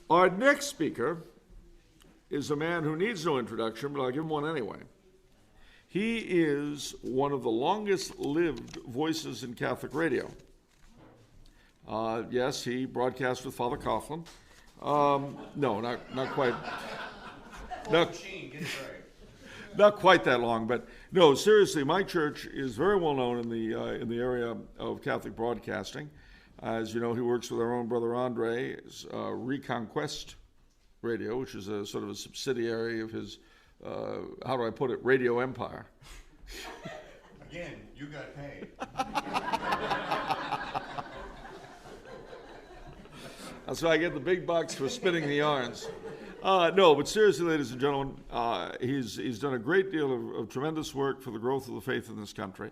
Our next speaker is a man who needs no introduction, but I'll give him one anyway. He is one of the longest-lived voices in Catholic radio. Yes, he broadcast with Father Coughlin. No, not quite. Not quite that long, but no, seriously, my church is very well known in the area of Catholic broadcasting. As you know, he works with our own brother Andre's Reconquest Radio, which is a sort of a subsidiary of his, how do I put it, radio empire. Again, you got paid. That's why I get the big bucks for spinning the yarns. No, but seriously, ladies and gentlemen, he's done a great deal of tremendous work for the growth of the faith in this country.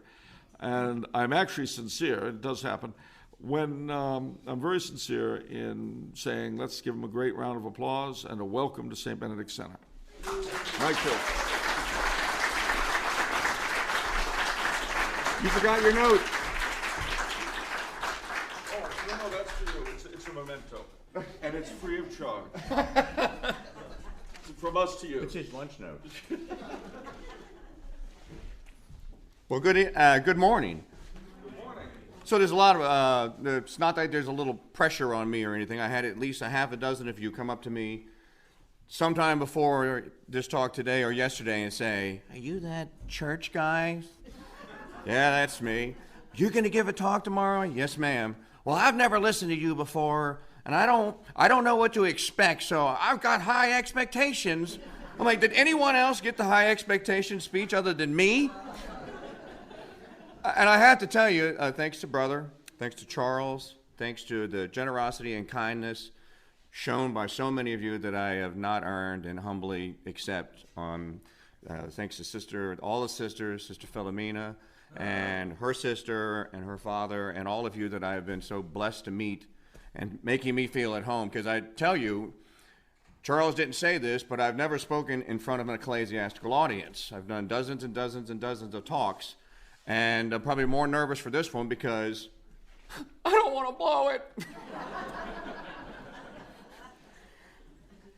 And I'm actually sincere, it does happen, when I'm very sincere in saying let's give him a great round of applause and a welcome to St. Benedict Center. Mike Hill. You forgot your note. Oh, no, that's for you. It's a memento. And it's free of charge. From us to you. It's his lunch note. Well, good morning. So there's a lot of, it's not that there's a little pressure on me or anything. I had at least a half a dozen of you come up to me sometime before this talk today or yesterday and say, "Are you that church guy?" "Yeah, that's me." "You going to give a talk tomorrow?" "Yes, ma'am." "Well, I've never listened to you before, and I don't know what to expect, so I've got high expectations." I'm like, did anyone else get the high expectation speech other than me? And I have to tell you, thanks to Brother, thanks to Charles, thanks to the generosity and kindness shown by so many of you that I have not earned and humbly accept. Thanks to all the sisters, Sister Philomena, and her sister, and her father, and all of you that I have been so blessed to meet and making me feel at home. Because I tell you, Charles didn't say this, but I've never spoken in front of an ecclesiastical audience. I've done dozens and dozens and dozens of talks. And I'm probably more nervous for this one because I don't want to blow it.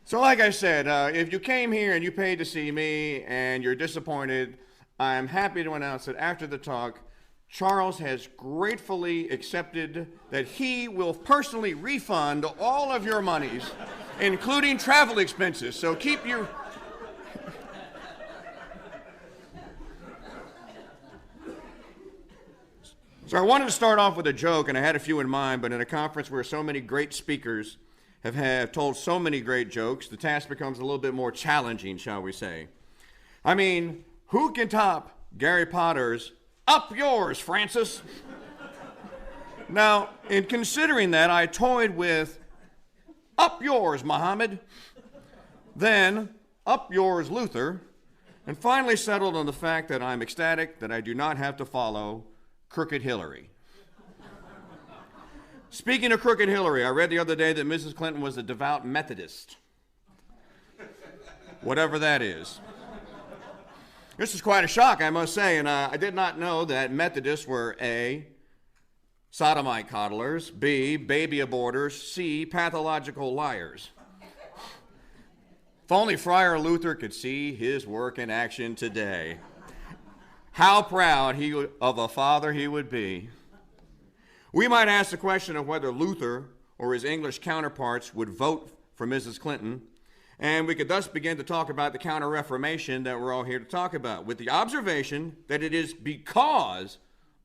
So like I said, if you came here and you paid to see me and you're disappointed, I'm happy to announce that after the talk, Charles has gratefully accepted that he will personally refund all of your monies, including travel expenses. So keep your... So I wanted to start off with a joke, and I had a few in mind, but in a conference where so many great speakers have told so many great jokes, the task becomes a little bit more challenging, shall we say. I mean, who can top Gary Potter's "Up yours, Francis"? Now, in considering that, I toyed with "Up yours, Muhammad," then "Up yours, Luther," and finally settled on the fact that I'm ecstatic that I do not have to follow Crooked Hillary. Speaking of Crooked Hillary, I read the other day that Mrs. Clinton was a devout Methodist. Whatever that is. This is quite a shock, I must say, and I did not know that Methodists were A, sodomite coddlers, B, baby aborters, C, pathological liars. If only Friar Luther could see his work in action today. How proud of a father he would be. We might ask the question of whether Luther or his English counterparts would vote for Mrs. Clinton, and we could thus begin to talk about the counter-reformation that we're all here to talk about, with the observation that it is because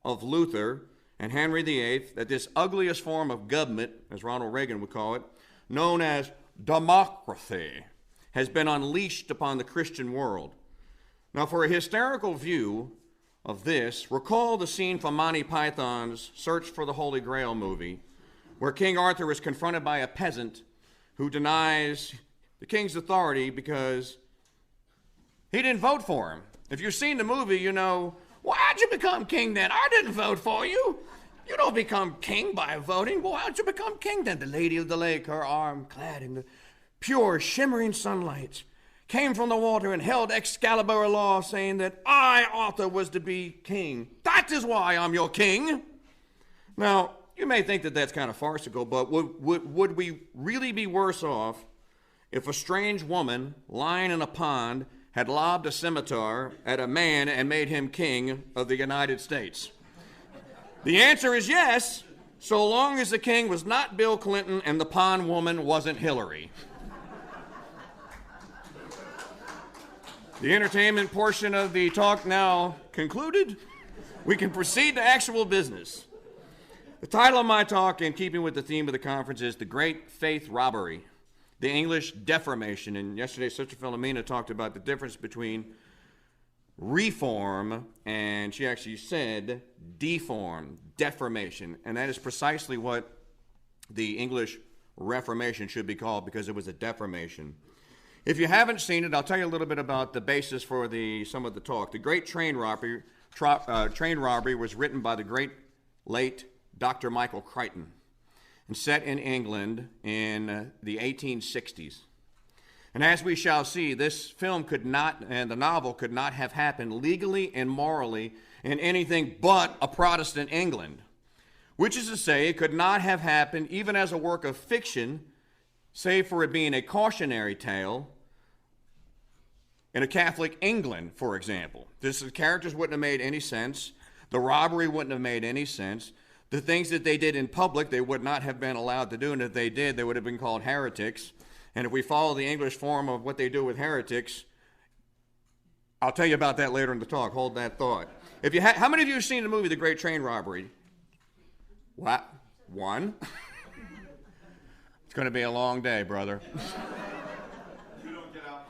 of Luther and Henry VIII that this ugliest form of government, as Ronald Reagan would call it, known as democracy, has been unleashed upon the Christian world. Now, for a hysterical view of this, recall the scene from Monty Python's Search for the Holy Grail movie, where King Arthur is confronted by a peasant who denies the king's authority because he didn't vote for him. If you've seen the movie, you know, why'd you become king then? I didn't vote for you. You don't become king by voting. Well, how'd you become king then? The lady of the lake, her arm clad in the pure, shimmering sunlight, came from the water and held Excalibur aloft, saying that I, Arthur, was to be king. That is why I'm your king. Now, You may think that that's kind of farcical, but would we really be worse off if a strange woman lying in a pond had lobbed a scimitar at a man and made him king of the United States? The answer is yes, so long as the king was not Bill Clinton and the pond woman wasn't Hillary. The entertainment portion of the talk now concluded. We can proceed to actual business. The title of my talk, in keeping with the theme of the conference, is The Great Faith Robbery, the English Deformation. And yesterday, Sister Philomena talked about the difference between reform, and she actually said deformation. And that is precisely what the English Reformation should be called, because it was a deformation. If you haven't seen it, I'll tell you a little bit about the basis for some of the talk. The Great Train Robbery was written by the great late Dr. Michael Crichton and set in England in the 1860s. And as we shall see, this film could not, and the novel could not have happened legally and morally in anything but a Protestant England, which is to say, it could not have happened even as a work of fiction, save for it being a cautionary tale in a Catholic England, for example. The characters wouldn't have made any sense. The robbery wouldn't have made any sense. The things that they did in public, they would not have been allowed to do, and if they did, they would have been called heretics. And if we follow the English form of what they do with heretics, I'll tell you about that later in the talk. Hold that thought. How many of you have seen the movie The Great Train Robbery? What? One? It's going to be a long day, brother. You don't get out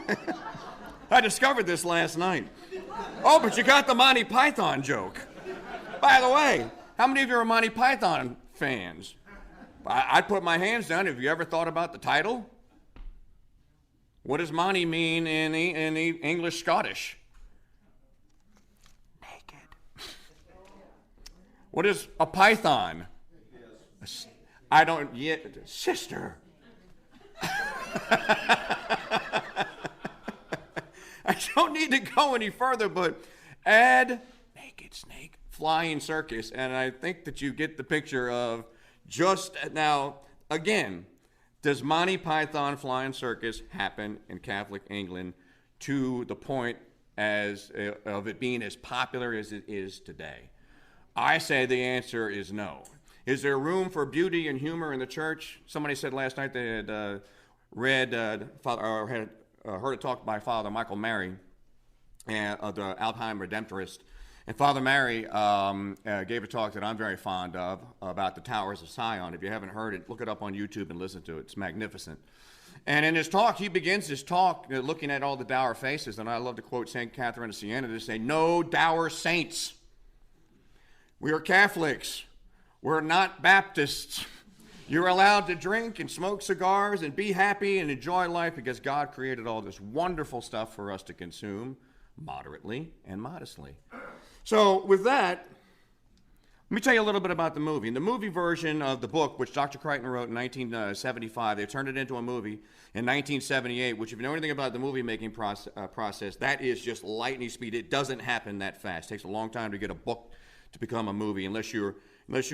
much. I discovered this last night. Oh, but you got the Monty Python joke. By the way, how many of you are Monty Python fans? I'd put my hands down. Have you ever thought about the title? What does Monty mean in English Scottish? Naked. What is a python? I don't yet. Sister. I don't need to go any further, but add naked snake, flying circus, and I think that you get the picture of just now. Again, does Monty Python Flying Circus happen in Catholic England to the point of it being as popular as it is today? I say the answer is no. Is there room for beauty and humor in the church? Somebody said last night they had heard a talk by Father Michael Mary, the Alpine Redemptorist. And Father Mary gave a talk that I'm very fond of about the Towers of Sion. If you haven't heard it, look it up on YouTube and listen to it. It's magnificent. And in his talk, he begins his talk looking at all the dour faces. And I love to quote St. Catherine of Siena to say, "No dour saints. We are Catholics. We're not Baptists. You're allowed to drink and smoke cigars and be happy and enjoy life because God created all this wonderful stuff for us to consume moderately and modestly." So with that, let me tell you a little bit about the movie. In the movie version of the book, which Dr. Crichton wrote in 1975, they turned it into a movie in 1978, which if you know anything about the movie-making process, that is just lightning speed. It doesn't happen that fast. It takes a long time to get a book to become a movie unless you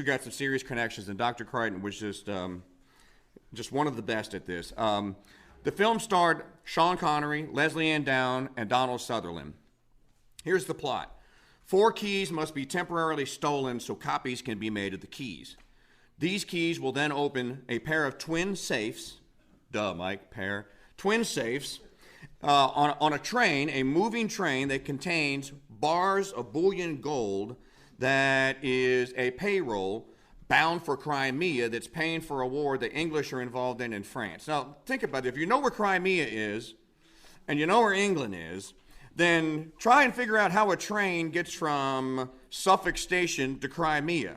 got some serious connections, and Dr. Crichton was just one of the best at this. The film starred Sean Connery, Leslie Ann Down, and Donald Sutherland. Here's the plot. 4 keys must be temporarily stolen so copies can be made of the keys. These keys will then open a pair of twin safes, twin safes, on a train, a moving train that contains bars of bullion gold that is a payroll bound for Crimea that's paying for a war the English are involved in France. Now, think about it. If you know where Crimea is, and you know where England is, then try and figure out how a train gets from Suffolk Station to Crimea.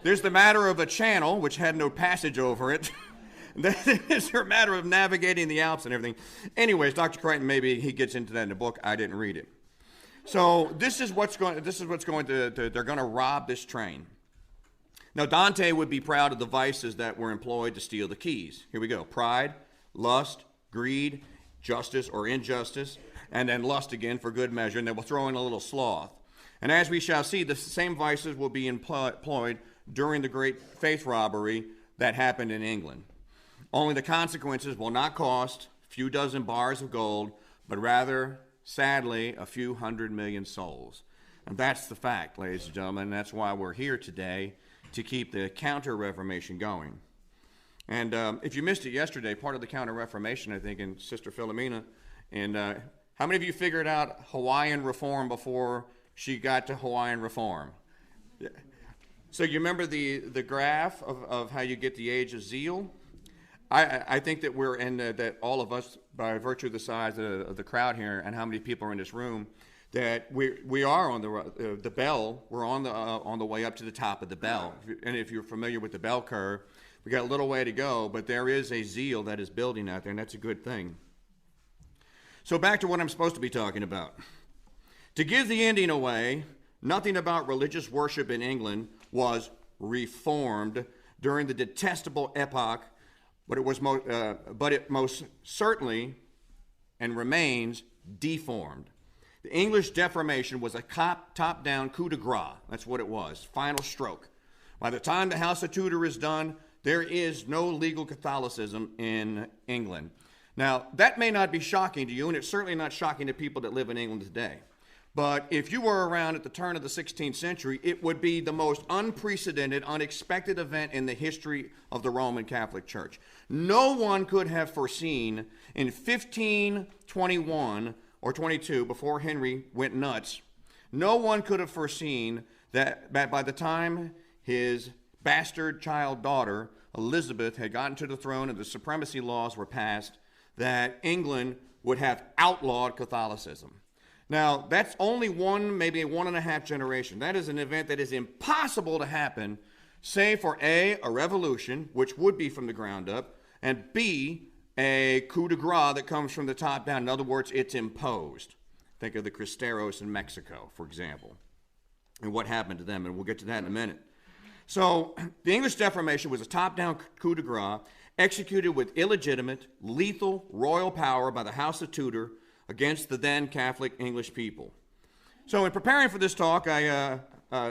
There's the matter of a channel, which had no passage over it. There's a matter of navigating the Alps and everything. Anyways, Dr. Crichton, maybe he gets into that in the book. I didn't read it. So this is what's going to they're going to rob this train. Now, Dante would be proud of the vices that were employed to steal the keys. Here we go. Pride, lust, greed, justice or injustice, and then lust again for good measure, and then we'll throw in a little sloth. And as we shall see, the same vices will be employed during the great faith robbery that happened in England. Only the consequences will not cost a few dozen bars of gold, but rather, sadly, a few 100 million souls. And that's the fact, ladies and gentlemen. That's why we're here today, to keep the Counter-Reformation going. And if you missed it yesterday, part of the Counter-Reformation, I think, and Sister Philomena, and how many of you figured out Hawaiian Reform before she got to Hawaiian Reform? Yeah. So you remember the graph of how you get the age of zeal? I think that we're in that all of us, by virtue of the size of the crowd here and how many people are in this room, that we are on the bell. We're on the way up to the top of the bell. And if you're familiar with the bell curve, we got a little way to go, but there is a zeal that is building out there, and that's a good thing. So back to what I'm supposed to be talking about. To give the ending away, nothing about religious worship in England was reformed during the detestable epoch, but it most certainly and remains deformed. The English Deformation was a top-down coup de grace. That's what it was, final stroke. By the time the House of Tudor is done, there is no legal Catholicism in England. Now, that may not be shocking to you, and it's certainly not shocking to people that live in England today. But if you were around at the turn of the 16th century, it would be the most unprecedented, unexpected event in the history of the Roman Catholic Church. No one could have foreseen in 1521 or 22, before Henry went nuts, no one could have foreseen that by the time his bastard child daughter, Elizabeth, had gotten to the throne and the supremacy laws were passed, that England would have outlawed Catholicism. Now, that's only maybe 1.5 generation. That is an event that is impossible to happen, save for A, a revolution, which would be from the ground up, and B, a coup de grace that comes from the top down. In other words, it's imposed. Think of the Cristeros in Mexico, for example, and what happened to them, and we'll get to that in a minute. So the English Deformation was a top-down coup de grace executed with illegitimate, lethal royal power by the House of Tudor against the then Catholic English people. So in preparing for this talk, I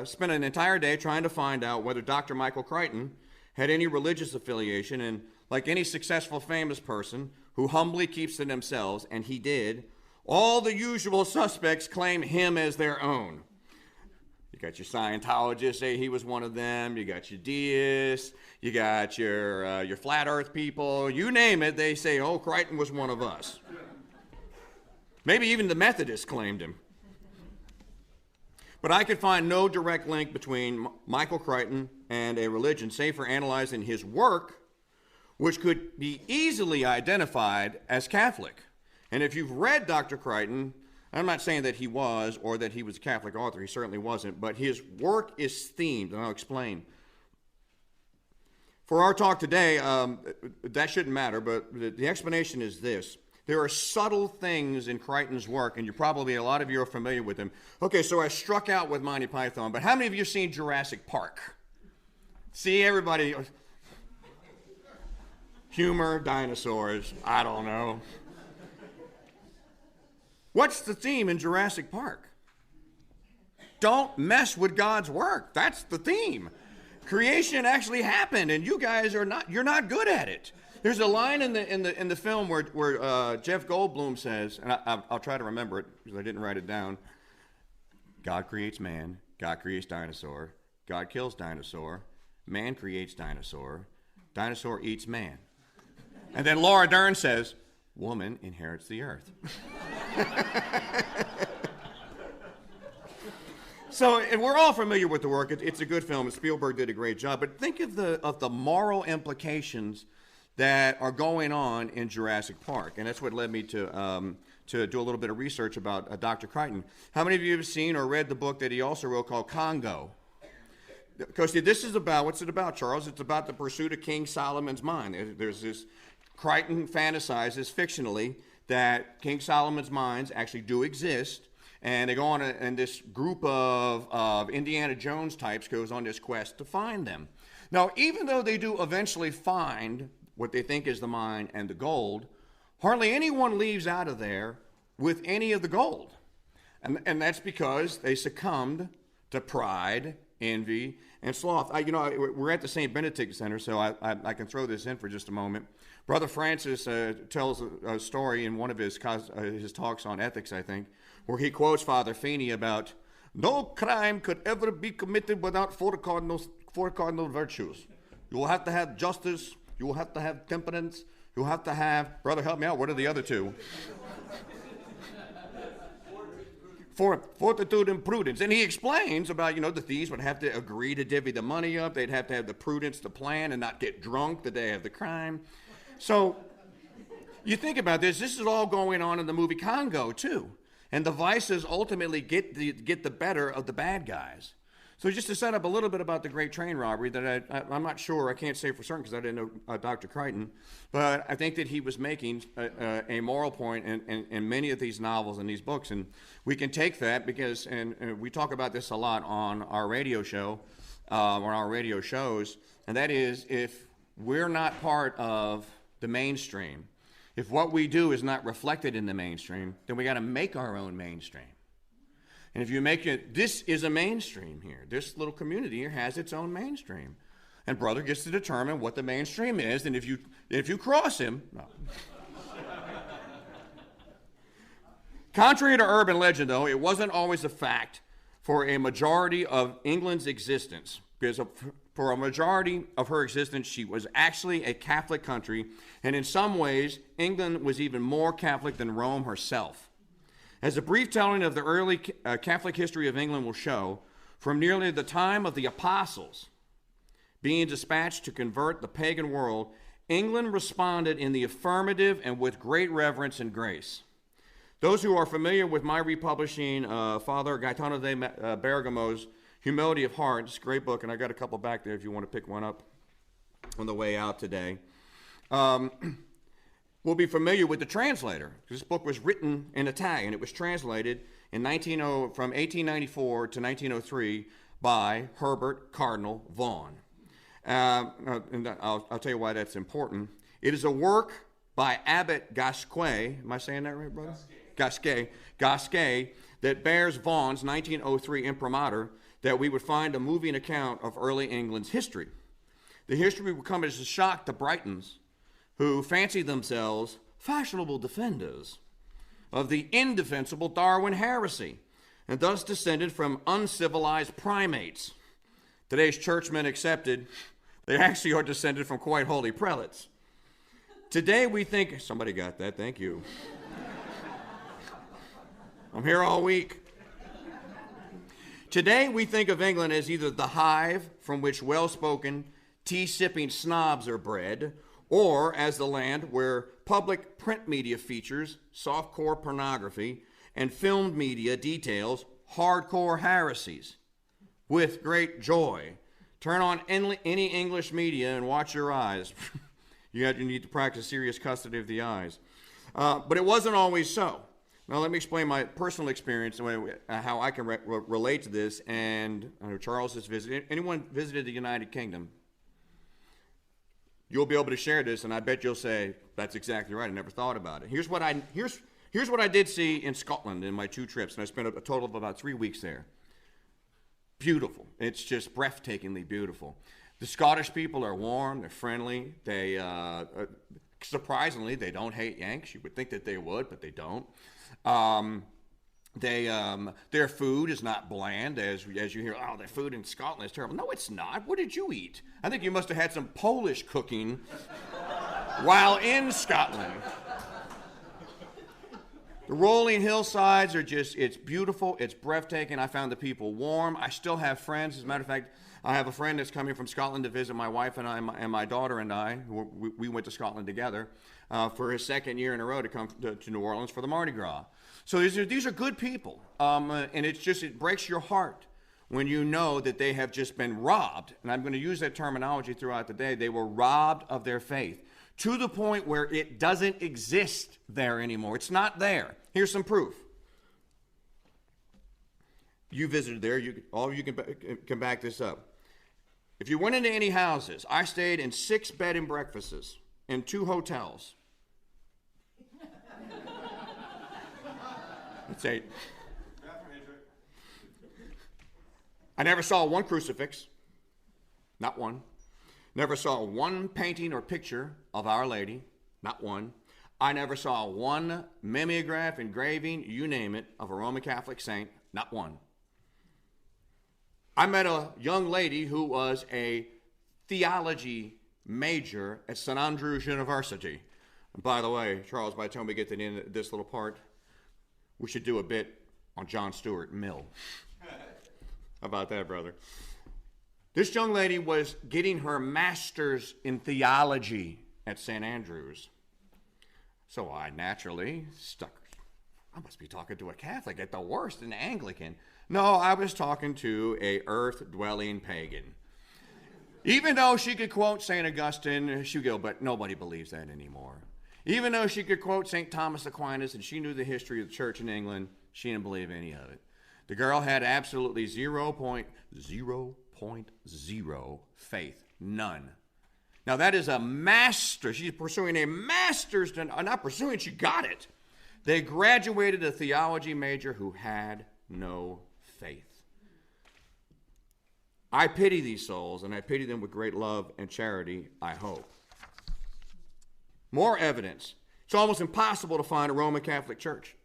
spent an entire day trying to find out whether Dr. Michael Crichton had any religious affiliation, and like any successful famous person who humbly keeps to themselves, and he did, all the usual suspects claim him as their own. You got your Scientologists say he was one of them. You got your deists. You got your flat earth people. You name it, they say, oh, Crichton was one of us. Maybe even the Methodists claimed him. But I could find no direct link between Michael Crichton and a religion, save for analyzing his work, which could be easily identified as Catholic. And if you've read Dr. Crichton, I'm not saying that he was or that he was a Catholic author, he certainly wasn't, but his work is themed, and I'll explain. For our talk today, that shouldn't matter, but the explanation is this. There are subtle things in Crichton's work, and a lot of you are familiar with them. Okay, so I struck out with Monty Python, but how many of you have seen Jurassic Park? See, everybody... Humor, dinosaurs, I don't know. What's the theme in Jurassic Park? Don't mess with God's work. That's the theme. Creation actually happened, and you guys you're not good at it. There's a line in the film where Jeff Goldblum says, and I'll try to remember it because I didn't write it down. God creates man, God creates dinosaur, God kills dinosaur, man creates dinosaur, dinosaur eats man. And then Laura Dern says, woman inherits the earth. So, and we're all familiar with the work. It's a good film, and Spielberg did a great job. But think of the moral implications that are going on in Jurassic Park. And that's what led me to do a little bit of research about Dr. Crichton. How many of you have seen or read the book that he also wrote called Congo? Because this is about, what's it about, Charles? It's about the pursuit of King Solomon's mind. There's this, Crichton fantasizes fictionally that King Solomon's mines actually do exist, and they go on, and this group of Indiana Jones types goes on this quest to find them. Now, even though they do eventually find what they think is the mine and the gold, hardly anyone leaves out of there with any of the gold. And that's because they succumbed to pride envy, and sloth. We're at the St. Benedict Center, so I can throw this in for just a moment. Brother Francis tells a story in one of his talks on ethics, I think, where he quotes Father Feeney about no crime could ever be committed without four cardinal virtues. You will have to have justice. You will have to have temperance. You will have to have, brother, help me out. What are the other two? Fortitude and prudence. And he explains about, the thieves would have to agree to divvy the money up. They'd have to have the prudence to plan and not get drunk the day of the crime. So you think about this. This is all going on in the movie Congo, too. And the vices ultimately get the better of the bad guys. So just to set up a little bit about the Great Train Robbery, that I'm not sure, I can't say for certain because I didn't know Dr. Crichton, but I think that he was making a moral point in many of these novels and these books. And we can take that because, and we talk about this a lot on our radio show, on our radio shows, and that is if we're not part of the mainstream, if what we do is not reflected in the mainstream, then we got to make our own mainstream. And if you make it, this is a mainstream here. This little community here has its own mainstream. And brother gets to determine what the mainstream is, and if you cross him, no. Contrary to urban legend, though, it wasn't always a fact for a majority of England's existence. Because for a majority of her existence, she was actually a Catholic country, and in some ways, England was even more Catholic than Rome herself. As a brief telling of the early Catholic history of England will show, from nearly the time of the apostles being dispatched to convert the pagan world, England responded in the affirmative and with great reverence and grace. Those who are familiar with my republishing Father Gaetano de Bergamo's Humility of Heart, it's a great book, and I got a couple back there if you want to pick one up on the way out today. We'll be familiar with the translator. This book was written in Italian. It was translated from 1894 to 1903 by Herbert Cardinal Vaughan. And I'll tell you why that's important. It is a work by Abbot Gasquet. Am I saying that right, brother? Gasquet, that bears Vaughan's 1903 imprimatur, that we would find a moving account of early England's history. The history would come as a shock to Britons, who fancy themselves fashionable defenders of the indefensible Darwin heresy, and thus descended from uncivilized primates. Today's churchmen accepted, they actually are descended from quite holy prelates. Today we think, somebody got that, thank you. I'm here all week. Today we think of England as either the hive from which well-spoken, tea-sipping snobs are bred, or as the land where public print media features softcore pornography and filmed media details hardcore heresies. With great joy, turn on any English media and watch your eyes. You need to practice serious custody of the eyes. But it wasn't always so. Now let me explain my personal experience, how I can relate to this. And I know Charles has visited. Anyone visited the United Kingdom? You'll be able to share this, and I bet you'll say, that's exactly right, I never thought about it. Here's what I did see in Scotland in my 2 trips, and I spent a total of about 3 weeks there. Beautiful. It's just breathtakingly beautiful. The Scottish people are warm, they're friendly, they, surprisingly, they don't hate Yanks. You would think that they would, but they don't. Their food is not bland, as you hear, oh, their food in Scotland is terrible. No, it's not. What did you eat? I think you must have had some Polish cooking while in Scotland. The rolling hillsides are it's beautiful, it's breathtaking. I found the people warm. I still have friends. As a matter of fact, I have a friend that's coming from Scotland to visit my wife and I, and my daughter and I. We went to Scotland together for his 2nd year in a row to come to New Orleans for the Mardi Gras. So these are good people, and it breaks your heart when you know that they have just been robbed. And I'm going to use that terminology throughout the day. They were robbed of their faith to the point where it doesn't exist there anymore. It's not there. Here's some proof. You visited there. All of you can back this up. If you went into any houses, I stayed in 6 bed and breakfasts in 2 hotels. That's 8. I never saw one crucifix, not one. Never saw one painting or picture of Our Lady, not one. I never saw one mimeograph, engraving, you name it, of a Roman Catholic saint, not one. I met a young lady who was a theology major at St. Andrews University. And by the way, Charles, by the time we get to the end of this little part, we should do a bit on John Stuart Mill. How about that, brother? This young lady was getting her master's in theology at St. Andrews. So I naturally stuck. I must be talking to a Catholic at the worst, an Anglican. No, I was talking to a earth-dwelling pagan. Even though she could quote St. Augustine, she would go, but nobody believes that anymore. Even though she could quote St. Thomas Aquinas and she knew the history of the church in England, she didn't believe any of it. The girl had absolutely 0.0 faith. None. Now that is a master. She's pursuing a master's, not pursuing, she got it. They graduated a theology major who had no faith. I pity these souls, and I pity them with great love and charity, I hope. More evidence. It's almost impossible to find a Roman Catholic church.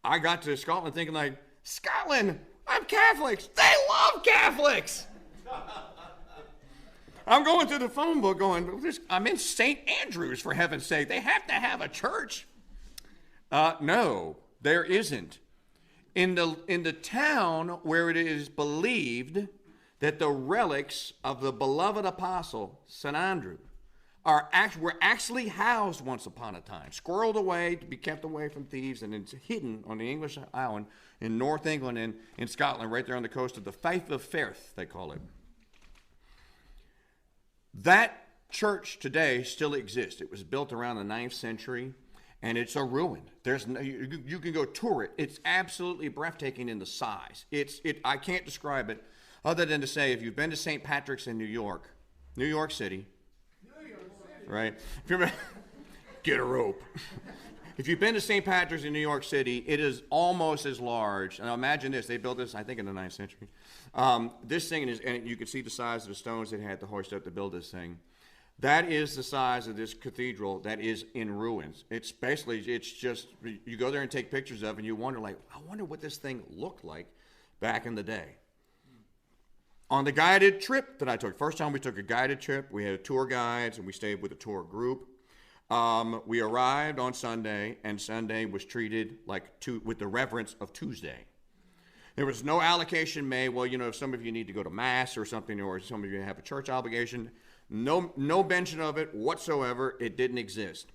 I got to Scotland thinking like, Scotland, I'm Catholics. They love Catholics. I'm going through the phone book going, I'm in St. Andrews, for heaven's sake. They have to have a church. No, there isn't. In the town where it is believed that the relics of the beloved apostle, St. Andrew, were actually housed once upon a time, squirreled away to be kept away from thieves, and it's hidden on the English island in North England and in Scotland, right there on the coast of the Fife of Firth, they call it. That church today still exists. It was built around the 9th century, and it's a ruin. You can go tour it. It's absolutely breathtaking in the size. I can't describe it other than to say, if you've been to St. Patrick's in New York City, right? If you're, get a rope. If you've been to St. Patrick's in New York City, it is almost as large. Now imagine this. They built this, I think, in the 9th century. This thing, and you can see the size of the stones they had to hoist up to build this thing. That is the size of this cathedral that is in ruins. It's just, you go there and take pictures of it, and you wonder, I wonder what this thing looked like back in the day. On the guided trip that I took, first time we took a guided trip, we had tour guides, and we stayed with a tour group. We arrived on Sunday, and Sunday was treated with the reverence of Tuesday. There was no allocation made. Well, if some of you need to go to Mass or something, or some of you have a church obligation, no mention of it whatsoever. It didn't exist.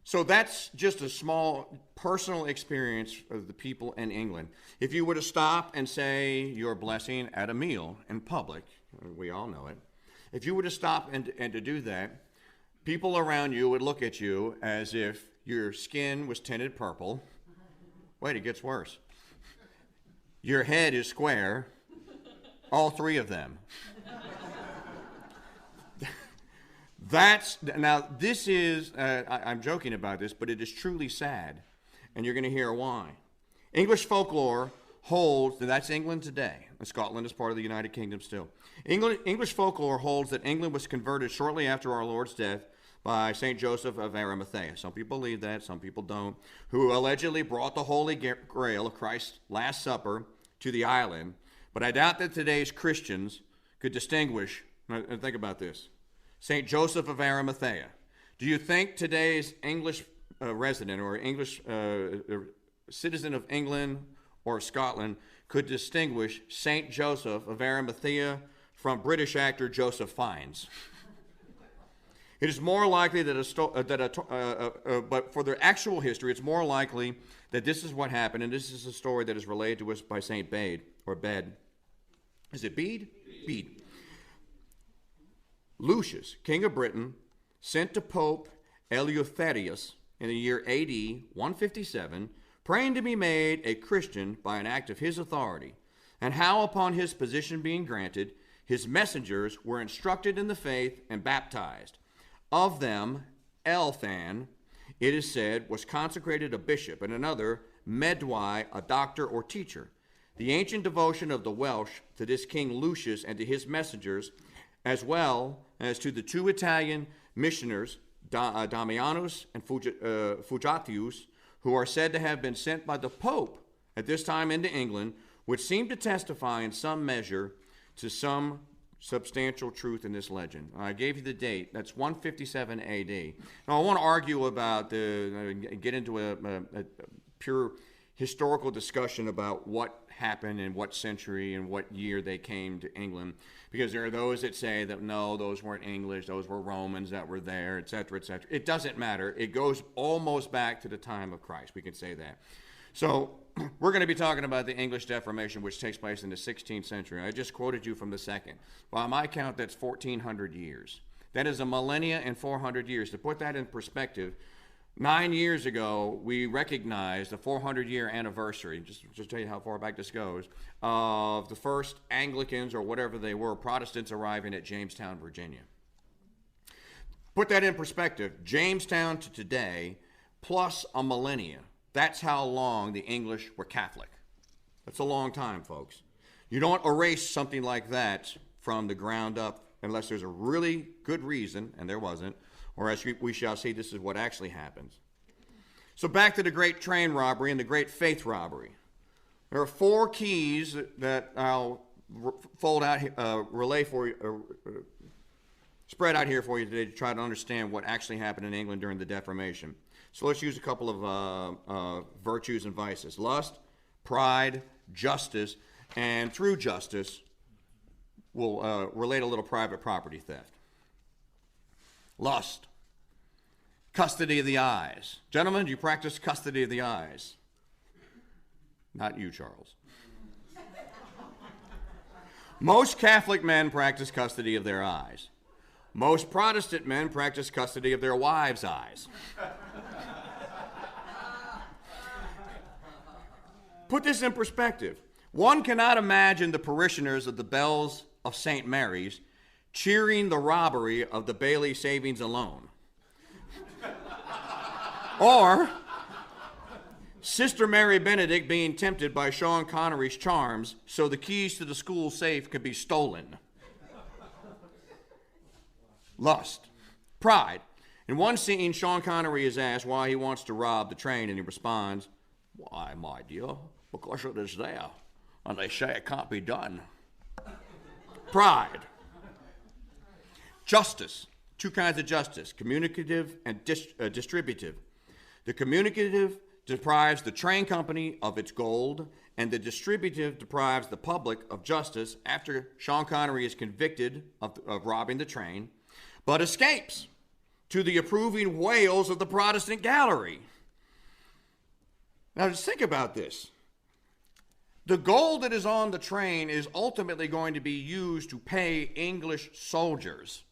So that's just a small personal experience of the people in England. If you were to stop and say your blessing at a meal in public, we all know it. If you were to stop and to do that, people around you would look at you as if your skin was tinted purple. Wait, it gets worse. Your head is square, all three of them. This is, I'm joking about this, but it is truly sad, and you're going to hear why. English folklore holds, and that's England today, and Scotland is part of the United Kingdom still. English folklore holds that England was converted shortly after our Lord's death by St. Joseph of Arimathea. Some people believe that, some people don't, who allegedly brought the Holy Grail of Christ's Last Supper to the island. But I doubt that today's Christians could distinguish, and think about this, St. Joseph of Arimathea. Do you think today's English resident or English citizen of England or Scotland could distinguish St. Joseph of Arimathea from British actor Joseph Fiennes? It is more likely but for the actual history, it's more likely that this is what happened, and this is a story that is relayed to us by St. Bede, or Bede. Is it Bede? Bede. Lucius, king of Britain, sent to Pope Eleutherius in the year AD 157, praying to be made a Christian by an act of his authority, and how upon his position being granted, his messengers were instructed in the faith and baptized. Of them, Elthan, it is said, was consecrated a bishop, and another, Medwai, a doctor or teacher. The ancient devotion of the Welsh to this King Lucius and to his messengers, as well as to the two Italian missioners, Damianus and Fugitius, who are said to have been sent by the Pope at this time into England, would seem to testify in some measure to some substantial truth in this legend. I gave you the date. That's 157 A.D. Now, I want to argue about get into a pure historical discussion about what happened in what century and what year they came to England, because there are those that say that no, those weren't English, those were Romans that were there, etc., etc. It doesn't matter. It goes almost back to the time of Christ. We can say that. So we're going to be talking about the English Deformation, which takes place in the 16th century. I just quoted you from the second. By my count, that's 1,400 years. That is a millennia and 400 years. To put that in perspective, 9 years ago, we recognized the 400-year anniversary, just to tell you how far back this goes, of the first Anglicans, or whatever they were, Protestants arriving at Jamestown, Virginia. Put that in perspective, Jamestown to today, plus a millennia. That's how long the English were Catholic. That's a long time, folks. You don't erase something like that from the ground up unless there's a really good reason, and there wasn't, or as we shall see, this is what actually happens. So back to the great train robbery and the great faith robbery. There are four keys that I'll fold out, relay for you, spread out here for you today to try to understand what actually happened in England during the Deformation. So let's use a couple of virtues and vices. Lust, pride, justice, and through justice, we'll relate a little private property theft. Lust, custody of the eyes. Gentlemen, do you practice custody of the eyes? Not you, Charles. Most Catholic men practice custody of their eyes. Most Protestant men practice custody of their wives' eyes. Put this in perspective. One cannot imagine the parishioners of the Bells of St. Mary's cheering the robbery of the Bailey Savings Alone. Or Sister Mary Benedict being tempted by Sean Connery's charms so the keys to the school safe could be stolen. Lust. Pride. In one scene, Sean Connery is asked why he wants to rob the train, and he responds, "Why, my dear, because it is there, and they say it can't be done." Pride. Justice. Two kinds of justice, communicative and distributive. The communicative deprives the train company of its gold, and the distributive deprives the public of justice after Sean Connery is convicted of robbing the train, but escapes to the approving wails of the Protestant gallery. Now just think about this. The gold that is on the train is ultimately going to be used to pay English soldiers.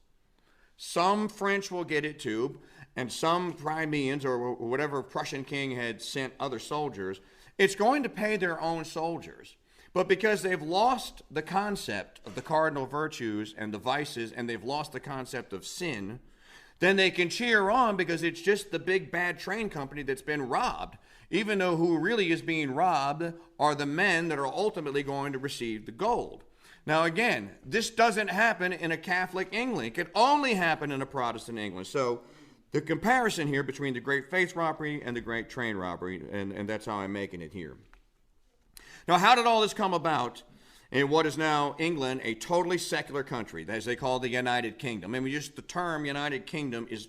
Some French will get it too, and some Crimeans or whatever Prussian king had sent other soldiers, it's going to pay their own soldiers. But because they've lost the concept of the cardinal virtues and the vices, and they've lost the concept of sin, then they can cheer on because it's just the big bad train company that's been robbed, even though who really is being robbed are the men that are ultimately going to receive the gold. Now again, this doesn't happen in a Catholic England. It can only happen in a Protestant England. So the comparison here between the great faith robbery and the great train robbery, and that's how I'm making it here. Now, how did all this come about in what is now England, a totally secular country, as they call the United Kingdom? I mean, just the term United Kingdom is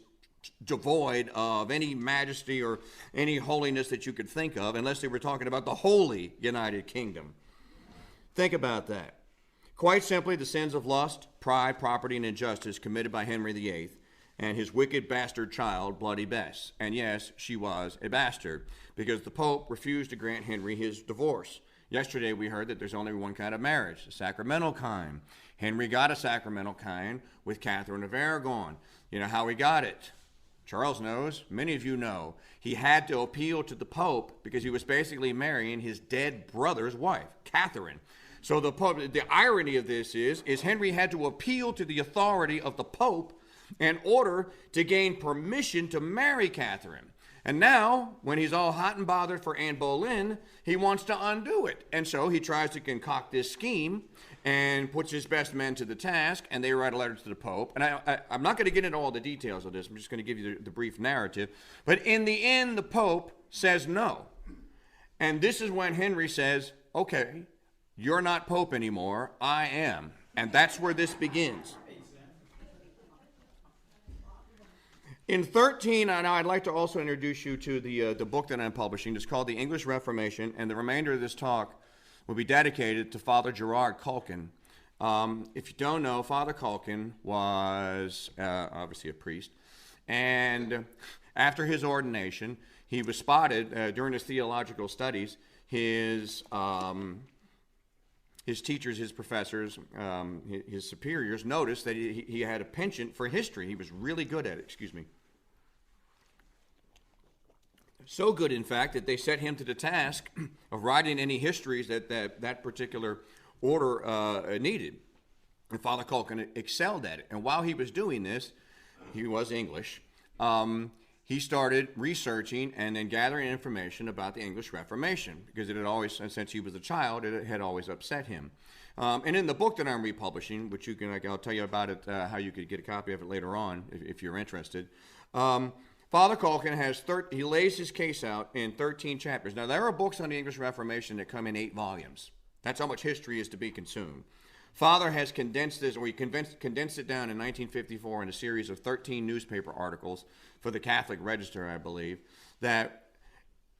devoid of any majesty or any holiness that you could think of, unless they were talking about the Holy United Kingdom. Think about that. Quite simply, the sins of lust, pride, property, and injustice committed by Henry VIII and his wicked bastard child, Bloody Bess. And yes, she was a bastard, because the Pope refused to grant Henry his divorce. Yesterday we heard that there's only one kind of marriage, the sacramental kind. Henry got a sacramental kind with Catherine of Aragon. You know how he got it? Charles knows, many of you know. He had to appeal to the Pope because he was basically marrying his dead brother's wife, Catherine. So the Pope, the irony of this is Henry had to appeal to the authority of the Pope in order to gain permission to marry Catherine. And now, when he's all hot and bothered for Anne Boleyn, he wants to undo it. And so he tries to concoct this scheme and puts his best men to the task, and they write a letter to the Pope. And I'm not going to get into all the details of this. I'm just going to give you the brief narrative. But in the end, the Pope says no. And this is when Henry says, okay, you're not Pope anymore, I am. And that's where this begins. In 13, now I'd like to also introduce you to the book that I'm publishing. It's called The English Reformation, and the remainder of this talk will be dedicated to Father Gerard Culkin. If you don't know, Father Culkin was obviously a priest, and after his ordination, he was spotted during his theological studies. His teachers, his professors, his superiors noticed that he had a penchant for history. He was really good at it, So good, in fact, that they set him to the task of writing any histories that particular order needed. And Father Culkin excelled at it. And while he was doing this, he was English, he started researching and then gathering information about the English Reformation, because it had always, since he was a child, it had always upset him. And in the book that I'm republishing, which you can, I'll tell you about it, how you could get a copy of it later on if you're interested. Father Culkin he lays his case out in 13 chapters. Now, there are books on the English Reformation that come in 8 volumes. That's how much history is to be consumed. Father has condensed this, or he condensed it down in 1954 in a series of 13 newspaper articles for the Catholic Register, I believe, that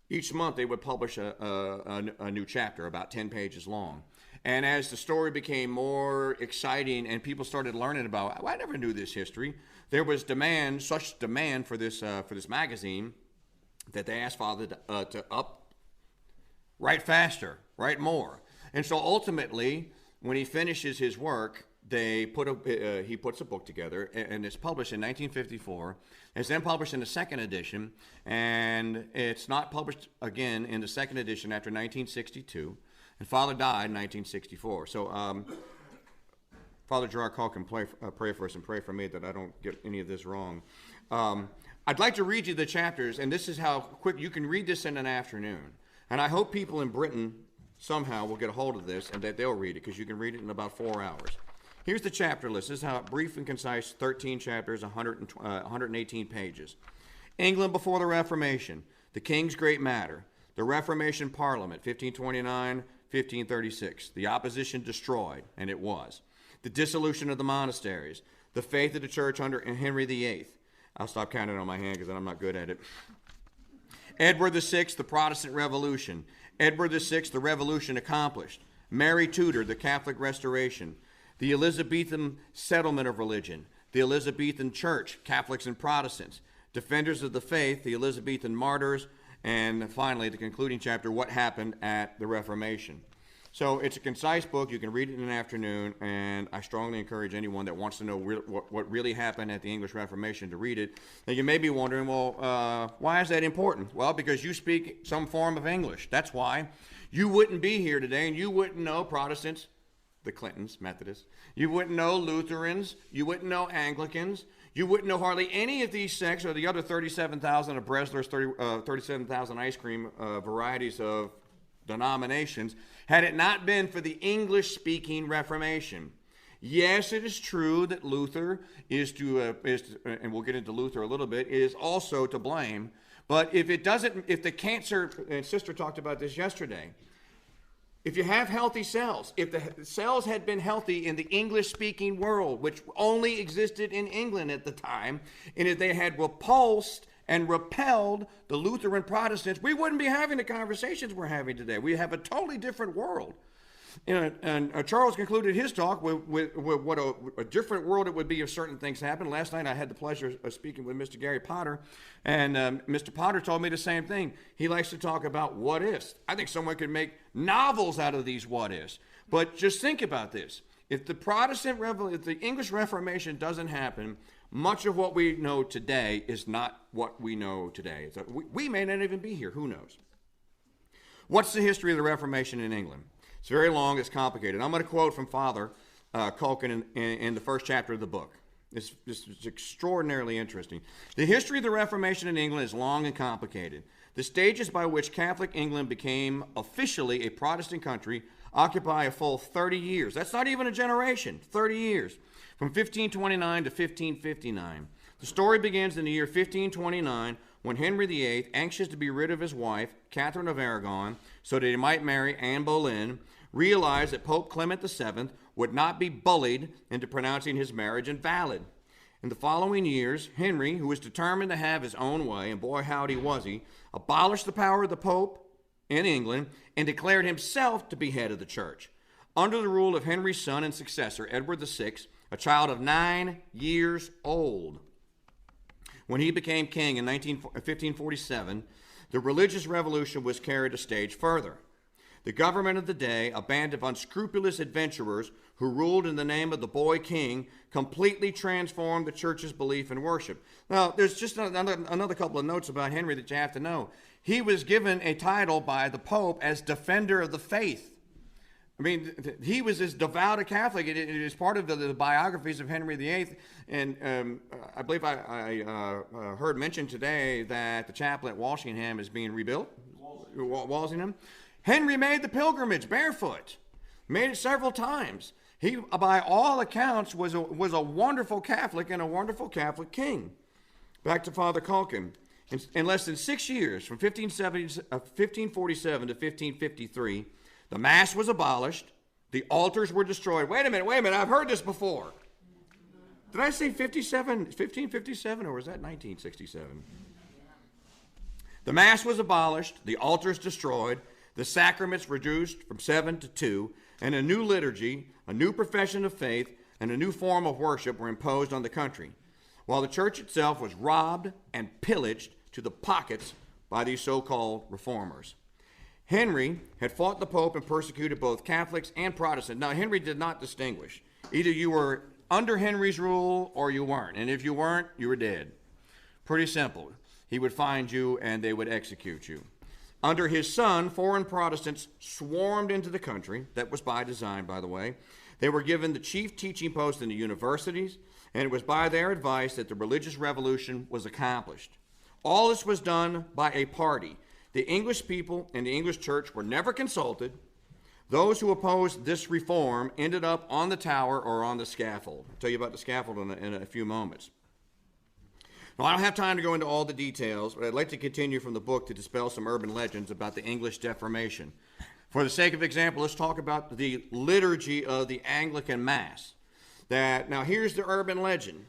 each month they would publish a new chapter, about 10 pages long. And as the story became more exciting and people started learning about, I never knew this history, there was such demand for this magazine, that they asked Father to write faster, write more. And so ultimately, when he finishes his work, he puts a book together, and it's published in 1954. It's then published in the second edition, and it's not published again in the second edition after 1962. And Father died in 1964. So Father Gerard Culkin, pray for us and pray for me that I don't get any of this wrong. I'd like to read you the chapters, and this is how quick you can read this in an afternoon. And I hope people in Britain somehow will get a hold of this and that they'll read it, because you can read it in about 4 hours. Here's the chapter list. This is how brief and concise, 13 chapters, 118 pages. England before the Reformation, the King's Great Matter, the Reformation Parliament, 1529, 1536, the opposition destroyed, and it was, the dissolution of the monasteries, the faith of the church under Henry VIII. I'll stop counting on my hand because I'm not good at it. Edward VI, the Protestant Revolution. Edward VI, the Revolution accomplished. Mary Tudor, the Catholic Restoration. The Elizabethan settlement of religion. The Elizabethan Church, Catholics and Protestants. Defenders of the faith, the Elizabethan martyrs. And finally, the concluding chapter, what happened at the Reformation. So it's a concise book. You can read it in an afternoon, and I strongly encourage anyone that wants to know what really happened at the English Reformation to read it. Now, you may be wondering, well, why is that important? Well, because you speak some form of English. That's why. You wouldn't be here today, and you wouldn't know Protestants, the Clintons, Methodists. You wouldn't know Lutherans. You wouldn't know Anglicans. You wouldn't know hardly any of these sects or the other 37,000 of Bresler's 37,000 ice cream varieties of denominations, had it not been for the English-speaking Reformation. Yes, it is true that Luther is and we'll get into Luther a little bit, is also to blame. But if the cancer, and Sister talked about this yesterday, if you have healthy cells, if the cells had been healthy in the English-speaking world, which only existed in England at the time, and if they had repulsed and repelled the Lutheran Protestants, we wouldn't be having the conversations we're having today. We have a totally different world. And Charles concluded his talk with what a different world it would be if certain things happened. Last night I had the pleasure of speaking with Mr. Gary Potter, and Mr. Potter told me the same thing. He likes to talk about what ifs. I think someone could make novels out of these what ifs. But just think about this. If the English Reformation doesn't happen, much of what we know today is not what we know today. So we may not even be here. Who knows? What's the history of the Reformation in England? It's very long. It's complicated. I'm going to quote from Father Culkin in the first chapter of the book. It's extraordinarily interesting. The history of the Reformation in England is long and complicated. The stages by which Catholic England became officially a Protestant country occupy a full 30 years. That's not even a generation, 30 years, from 1529 to 1559. The story begins in the year 1529 when Henry VIII, anxious to be rid of his wife, Catherine of Aragon, so that he might marry Anne Boleyn, realized that Pope Clement VII would not be bullied into pronouncing his marriage invalid. In the following years, Henry, who was determined to have his own way, and boy howdy was he, abolished the power of the Pope in England and declared himself to be head of the church. Under the rule of Henry's son and successor, Edward VI, a child of 9 years old, when he became king in 1547, the religious revolution was carried a stage further. The government of the day, a band of unscrupulous adventurers who ruled in the name of the boy king, completely transformed the church's belief and worship. Now, there's just another couple of notes about Henry that you have to know. He was given a title by the Pope as Defender of the Faith. I mean, he was as devout a Catholic. It is part of the biographies of Henry VIII. And I believe I heard mentioned today that the chapel at Walsingham is being rebuilt. Walsingham. Henry made the pilgrimage barefoot. Made it several times. He, by all accounts, was a wonderful Catholic and a wonderful Catholic king. Back to Father Culkin. In less than 6 years, from 1547 to 1553, the Mass was abolished. The altars were destroyed. Wait a minute. I've heard this before. Did I say 1557, or was that 1967? The Mass was abolished. The altars destroyed. The sacraments reduced from 7 to 2. And a new liturgy, a new profession of faith, and a new form of worship were imposed on the country, while the church itself was robbed and pillaged to the pockets by these so-called reformers. Henry had fought the Pope and persecuted both Catholics and Protestants. Now, Henry did not distinguish. Either you were under Henry's rule or you weren't. And if you weren't, you were dead. Pretty simple. He would find you and they would execute you. Under his son, foreign Protestants swarmed into the country. That was by design, by the way. They were given the chief teaching post in the universities, and it was by their advice that the religious revolution was accomplished. All this was done by a party. The English people and the English church were never consulted. Those who opposed this reform ended up on the tower or on the scaffold. I'll tell you about the scaffold in a few moments. Now, I don't have time to go into all the details, but I'd like to continue from the book to dispel some urban legends about the English Deformation. For the sake of example, let's talk about the liturgy of the Anglican Mass. Now, here's the urban legend,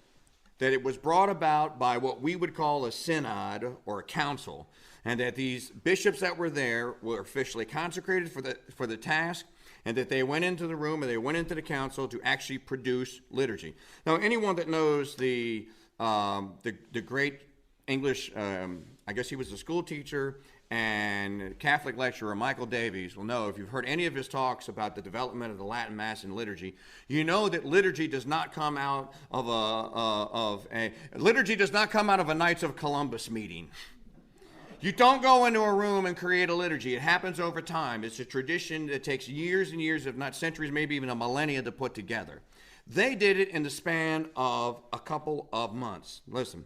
that it was brought about by what we would call a synod or a council, and that these bishops that were there were officially consecrated for the task, and that they went into the room and they went into the council to actually produce liturgy. Now, anyone that knows the great English, I guess he was a school teacher and Catholic lecturer, Michael Davies, will know, if you've heard any of his talks about the development of the Latin Mass and liturgy, you know that liturgy does not come out of a Knights of Columbus meeting. You don't go into a room and create a liturgy. It happens over time. It's a tradition that takes years and years, if not centuries, maybe even a millennia to put together. They did it in the span of a couple of months. Listen,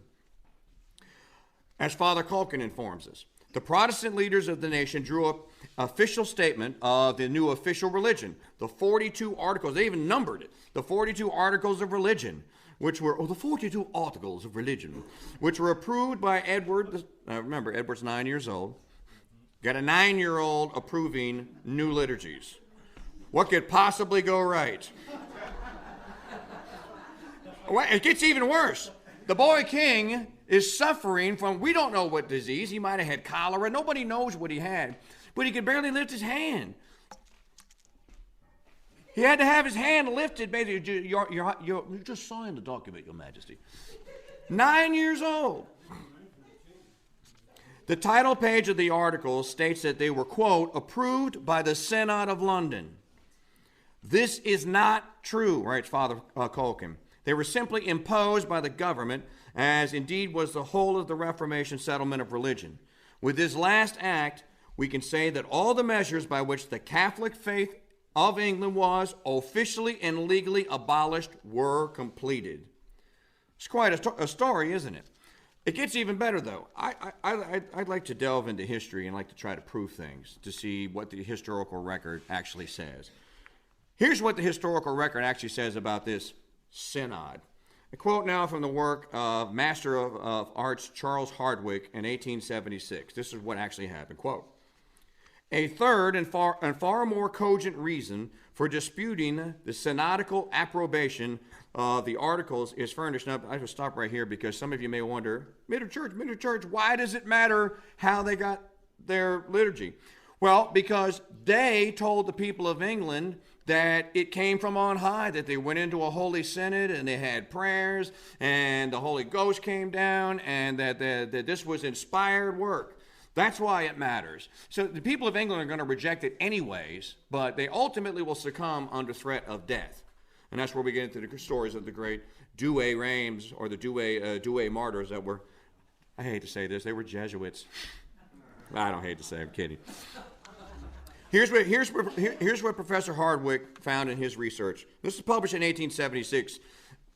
as Father Culkin informs us, the Protestant leaders of the nation drew up an official statement of the new official religion, the 42 articles. They even numbered it, the 42 articles of religion, which were, the 42 articles of religion, which were approved by Edward. Remember, Edward's 9 years old. Got a 9-year-old approving new liturgies. What could possibly go right? It gets even worse. The boy king is suffering from, we don't know what disease. He might have had cholera. Nobody knows what he had. But he could barely lift his hand. He had to have his hand lifted. Basically, you just signed the document, Your Majesty. 9 years old. The title page of the article states that they were, quote, approved by the Synod of London. This is not true, writes Father Culkin. They were simply imposed by the government, as indeed was the whole of the Reformation settlement of religion. With this last act, we can say that all the measures by which the Catholic faith of England was officially and legally abolished were completed. It's quite a story, isn't it? It gets even better, though. I'd like to delve into history and like to try to prove things to see what the historical record actually says. Here's what the historical record actually says about this synod. A quote now from the work of Master of Arts Charles Hardwicke in 1876. This is what actually happened. Quote, a third and far more cogent reason for disputing the synodical approbation of the articles is furnished. Now, I will stop right here because some of you may wonder, middle church, why does it matter how they got their liturgy? Well, because they told the people of England that it came from on high, that they went into a holy synod and they had prayers and the Holy Ghost came down and that this was inspired work. That's why it matters. So the people of England are going to reject it anyways, but they ultimately will succumb under threat of death. And that's where we get into the stories of the great Douay Rheims or the Douay martyrs that were, I hate to say this, they were Jesuits. I don't hate to say, I'm kidding. Here's what Professor Hardwicke found in his research. This was published in 1876.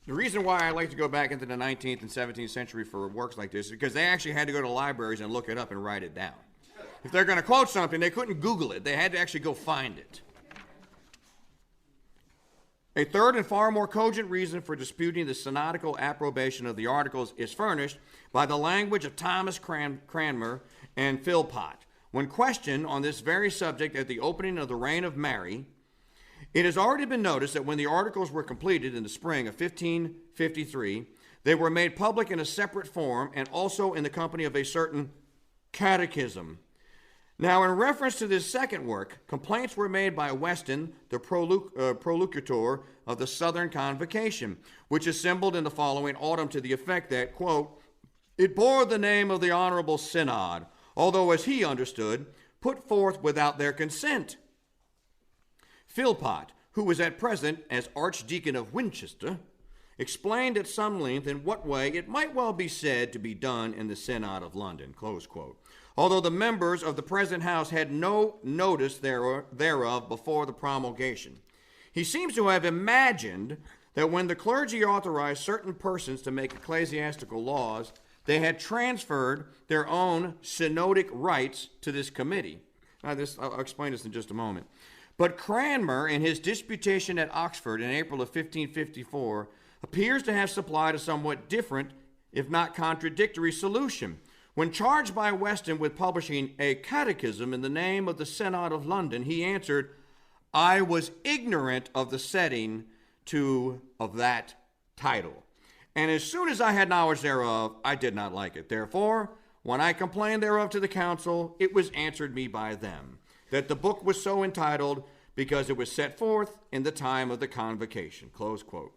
The reason why I like to go back into the 19th and 17th century for works like this is because they actually had to go to libraries and look it up and write it down. If they're going to quote something, they couldn't Google it. They had to actually go find it. A third and far more cogent reason for disputing the synodical approbation of the articles is furnished by the language of Thomas Cranmer and Philpott. When questioned on this very subject at the opening of the reign of Mary, it has already been noticed that when the articles were completed in the spring of 1553, they were made public in a separate form and also in the company of a certain catechism. Now, in reference to this second work, complaints were made by Weston, the prolocutor of the Southern Convocation, which assembled in the following autumn to the effect that, quote, it bore the name of the Honorable Synod, although, as he understood, put forth without their consent. Philpott, who was at present as Archdeacon of Winchester, explained at some length in what way it might well be said to be done in the Synod of London, close quote, although the members of the present House had no notice thereof before the promulgation. He seems to have imagined that when the clergy authorized certain persons to make ecclesiastical laws, they had transferred their own synodic rights to this committee. Now, I'll explain this in just a moment. But Cranmer, in his disputation at Oxford in April of 1554, appears to have supplied a somewhat different, if not contradictory, solution. When charged by Weston with publishing a catechism in the name of the Synod of London, he answered, I was ignorant of the setting of that title. And as soon as I had knowledge thereof, I did not like it. Therefore, when I complained thereof to the council, it was answered me by them, that the book was so entitled because it was set forth in the time of the convocation. Close quote.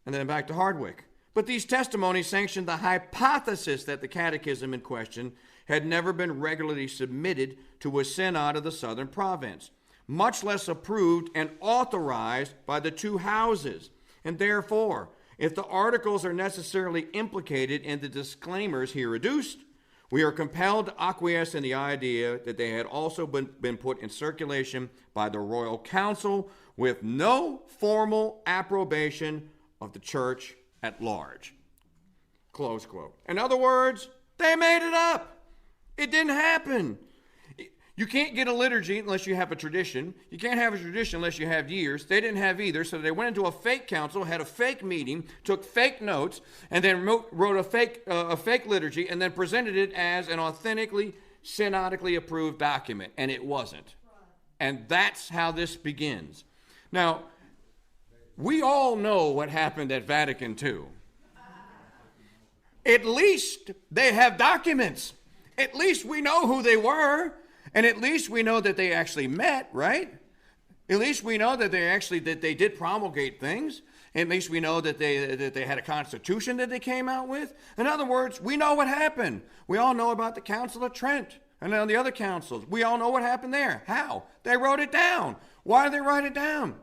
And then back to Hardwicke. But these testimonies sanctioned the hypothesis that the catechism in question had never been regularly submitted to a synod of the southern province, much less approved and authorized by the two houses. And therefore, if the articles are necessarily implicated in the disclaimers here adduced, we are compelled to acquiesce in the idea that they had also been put in circulation by the royal council with no formal approbation of the church at large. Close quote. In other words, they made it up. It didn't happen. You can't get a liturgy unless you have a tradition. You can't have a tradition unless you have years. They didn't have either, so they went into a fake council, had a fake meeting, took fake notes, and then wrote a fake liturgy, and then presented it as an authentically, synodically approved document, and it wasn't. And that's how this begins. Now, we all know what happened at Vatican II. At least they have documents. At least we know who they were. And at least we know that they actually met, right? At least we know that they did promulgate things. At least we know that they had a constitution that they came out with. In other words, we know what happened. We all know about the Council of Trent and then the other councils. We all know what happened there. How? They wrote it down. Why did they write it down?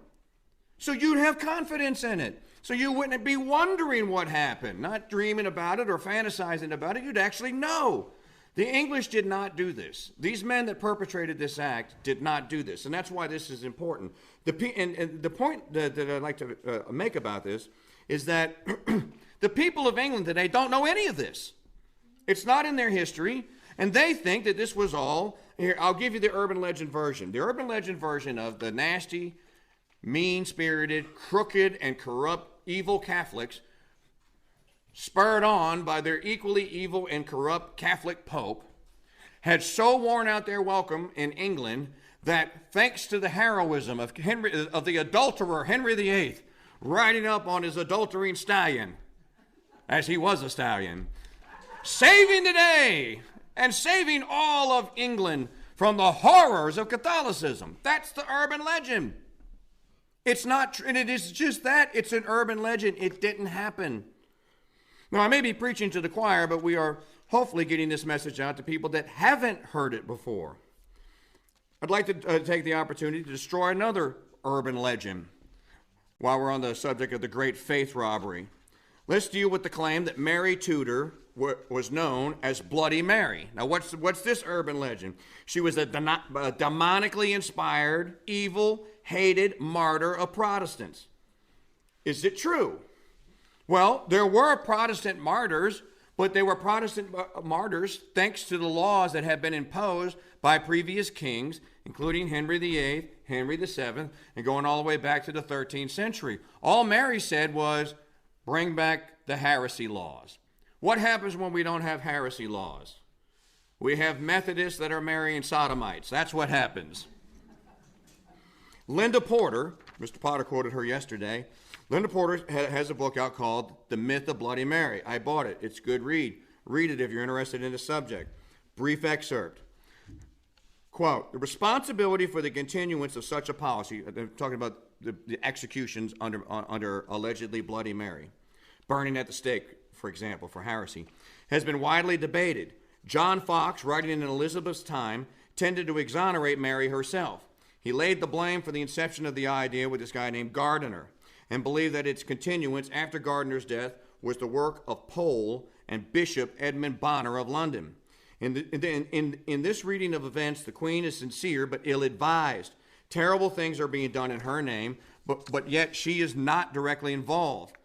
So you'd have confidence in it. So you wouldn't be wondering what happened, not dreaming about it or fantasizing about it. You'd actually know. The English did not do this. These men that perpetrated this act did not do this, and that's why this is important. The point that I'd like to make about this is that The people of England today don't know any of this. It's not in their history, and they think that this was all. Here, I'll give you the urban legend version. The urban legend version of the nasty, mean-spirited, crooked, and corrupt evil Catholics, spurred on by their equally evil and corrupt Catholic Pope, had so worn out their welcome in England that thanks to the heroism of the adulterer Henry VIII, riding up on his adultering stallion, as he was a stallion, saving the day and saving all of England from the horrors of Catholicism. That's the urban legend. It's not, and it is just that. It's an urban legend. It didn't happen. Now, I may be preaching to the choir, but we are hopefully getting this message out to people that haven't heard it before. I'd like to take the opportunity to destroy another urban legend while we're on the subject of the great faith robbery. Let's deal with the claim that Mary Tudor was known as Bloody Mary. Now, what's this urban legend? She was a demonically inspired, evil, hated martyr of Protestants. Is it true? Well, there were Protestant martyrs, but they were Protestant martyrs thanks to the laws that had been imposed by previous kings, including Henry VIII, Henry VII, and going all the way back to the 13th century. All Mary said was, bring back the heresy laws. What happens when we don't have heresy laws? We have Methodists that are marrying sodomites. That's what happens. Linda Porter, Mr. Potter quoted her yesterday, Linda Porter has a book out called The Myth of Bloody Mary. I bought it. It's a good read. Read it if you're interested in the subject. Brief excerpt. Quote, the responsibility for the continuance of such a policy, they're talking about the executions under allegedly Bloody Mary, burning at the stake, for example, for heresy, has been widely debated. John Fox, writing in Elizabeth's time, tended to exonerate Mary herself. He laid the blame for the inception of the idea with this guy named Gardiner, and believed that its continuance after Gardiner's death was the work of Pole and Bishop Edmund Bonner of London. In this reading of events, the Queen is sincere but ill-advised. Terrible things are being done in her name, but yet she is not directly involved.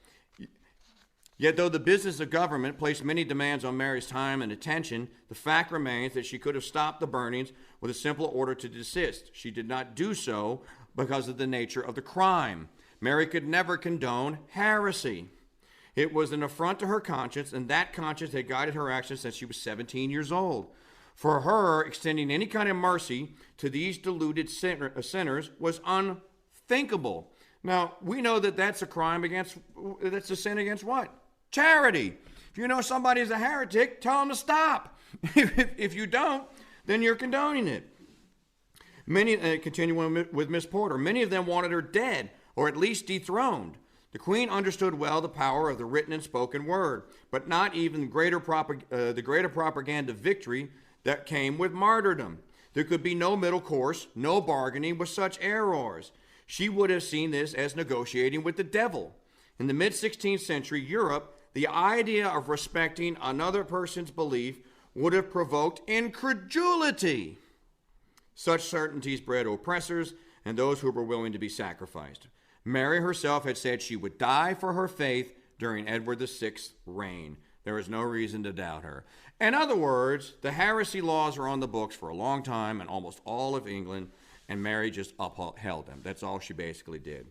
Yet though the business of government placed many demands on Mary's time and attention, the fact remains that she could have stopped the burnings with a simple order to desist. She did not do so because of the nature of the crime. Mary could never condone heresy. It was an affront to her conscience, and that conscience had guided her actions since she was 17 years old. For her, extending any kind of mercy to these deluded sinners was unthinkable. Now, we know that that's a sin against what? Charity. If you know somebody is a heretic, tell them to stop. If you don't, then you're condoning it. Many, continuing with Miss Porter, many of them wanted her dead, or at least dethroned. The Queen understood well the power of the written and spoken word, but not even the greater propaganda victory that came with martyrdom. There could be no middle course, no bargaining with such errors. She would have seen this as negotiating with the devil. In the mid-16th century Europe, the idea of respecting another person's belief would have provoked incredulity. Such certainties bred oppressors and those who were willing to be sacrificed. Mary herself had said she would die for her faith during Edward VI's reign. There is no reason to doubt her. In other words, the heresy laws are on the books for a long time in almost all of England, and Mary just upheld them. That's all she basically did.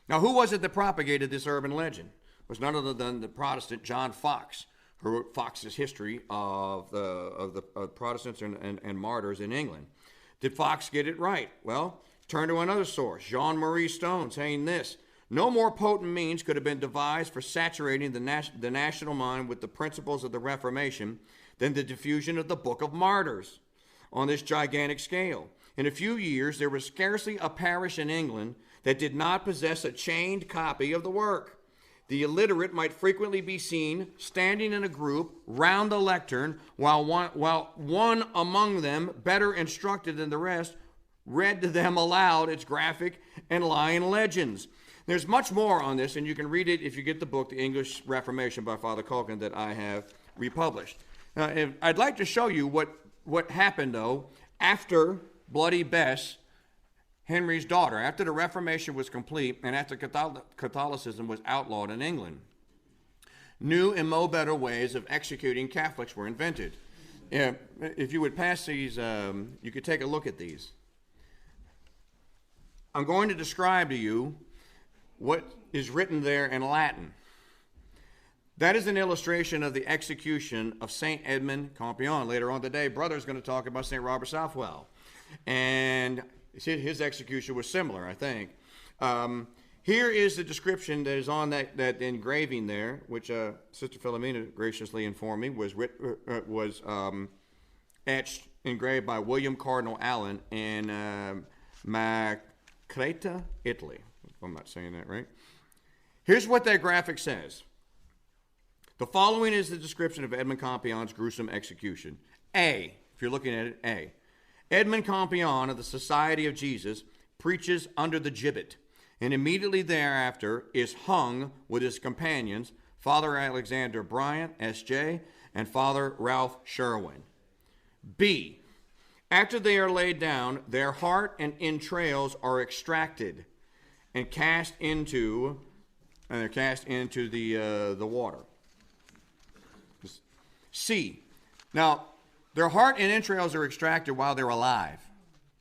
Now, who was it that propagated this urban legend? It was none other than the Protestant John Fox, who wrote Fox's History of the Protestants and Martyrs in England. Did Fox get it right? Well, turn to another source, Jean-Marie Stone, saying this: no more potent means could have been devised for saturating the national mind with the principles of the Reformation than the diffusion of the Book of Martyrs on this gigantic scale. In a few years, there was scarcely a parish in England that did not possess a chained copy of the work. The illiterate might frequently be seen standing in a group round the lectern while one among them, better instructed than the rest, read to them aloud its graphic and lying legends. There's much more on this, and you can read it if you get the book, The English Reformation by Father Culkin, that I have republished. I'd like to show you what happened, though, after Bloody Bess, Henry's daughter, after the Reformation was complete and after Catholicism was outlawed in England. new and mo better ways of executing Catholics were invented. If you would pass these, you could take a look at these. I'm going to describe to you what is written there in Latin. That is an illustration of the execution of St. Edmund Campion. Later on today, Brother's going to talk about St. Robert Southwell. And his execution was similar, I think. Here is the description that is on that engraving there, which Sister Philomena graciously informed me was etched, engraved by William Cardinal Allen in Creta, Italy. I'm not saying that right. Here's what that graphic says. The following is the description of Edmund Campion's gruesome execution. A, if you're looking at it, A. Edmund Campion of the Society of Jesus preaches under the gibbet, and immediately thereafter is hung with his companions, Father Alexander Bryant, S.J., and Father Ralph Sherwin. B, after they are laid down, their heart and entrails are extracted and cast into the water. C, now their heart and entrails are extracted while they're alive.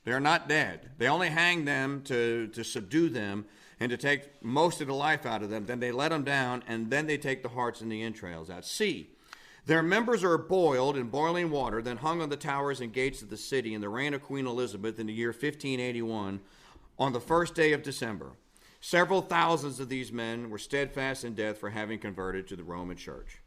They are not dead. They only hang them to subdue them and to take most of the life out of them. Then they let them down, and then they take the hearts and the entrails out. C, their members are boiled in boiling water, then hung on the towers and gates of the city in the reign of Queen Elizabeth in the year 1581 on the first day of December. Several thousands of these men were steadfast in death for having converted to the Roman Church.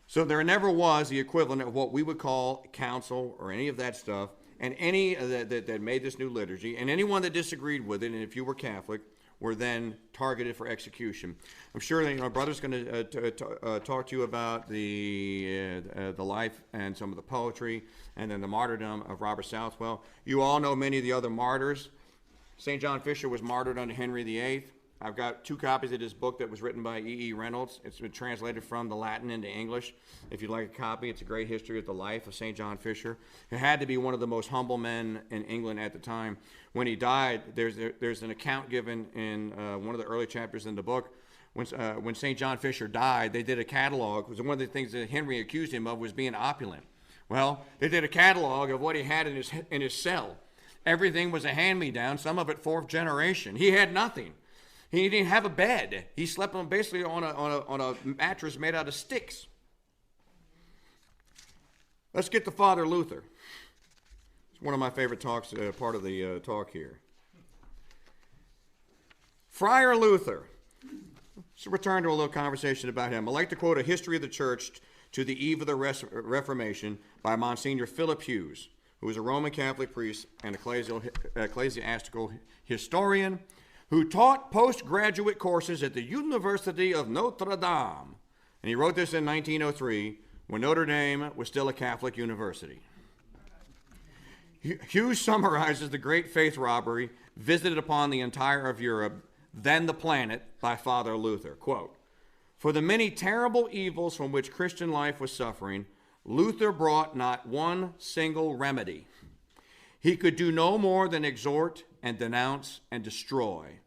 So there never was the equivalent of what we would call council or any of that stuff, and any that made this new liturgy, and anyone that disagreed with it, and if you were Catholic, were then targeted for execution. I'm sure that our brother's going to talk to you about the life and some of the poetry, and then the martyrdom of Robert Southwell. You all know many of the other martyrs. St. John Fisher was martyred under Henry VIII. I've got 2 copies of this book that was written by E.E. Reynolds. It's been translated from the Latin into English. If you'd like a copy, it's a great history of the life of St. John Fisher. He had to be one of the most humble men in England at the time. When he died, there's an account given in one of the early chapters in the book. When St. John Fisher died, they did a catalog. It was one of the things that Henry accused him of was being opulent. Well, they did a catalog of what he had in his cell. Everything was a hand-me-down, some of it 4th generation. He had nothing. He didn't have a bed. He slept basically on a mattress made out of sticks. Let's get to Father Luther. It's one of my favorite talks, part of the talk here. Friar Luther. Let's return to a little conversation about him. I like to quote A History of the Church to the Eve of the Reformation by Monsignor Philip Hughes, who was a Roman Catholic priest and ecclesiastical historian, who taught postgraduate courses at the University of Notre Dame. And he wrote this in 1903, when Notre Dame was still a Catholic university. Hughes summarizes the great faith robbery visited upon the entire of Europe, then the planet, by Father Luther. Quote, for the many terrible evils from which Christian life was suffering, Luther brought not one single remedy. He could do no more than exhort and denounce and destroy.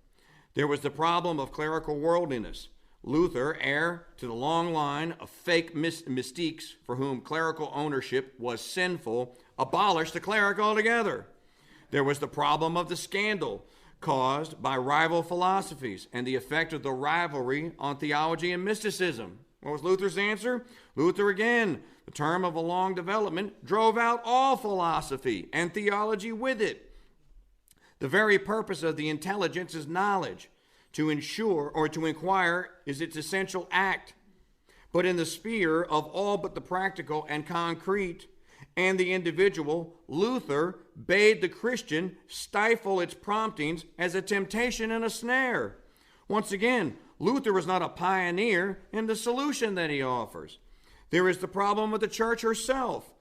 There was the problem of clerical worldliness. Luther, heir to the long line of fake mystiques for whom clerical ownership was sinful, abolished the cleric altogether. There was the problem of the scandal caused by rival philosophies and the effect of the rivalry on theology and mysticism. What was Luther's answer? Luther again, the term of a long development, drove out all philosophy and theology with it. The very purpose of the intelligence is knowledge. To ensure or to inquire is its essential act. But in the sphere of all but the practical and concrete and the individual, Luther bade the Christian stifle its promptings as a temptation and a snare. Once again, Luther was not a pioneer in the solution that he offers. There is the problem of the church herself,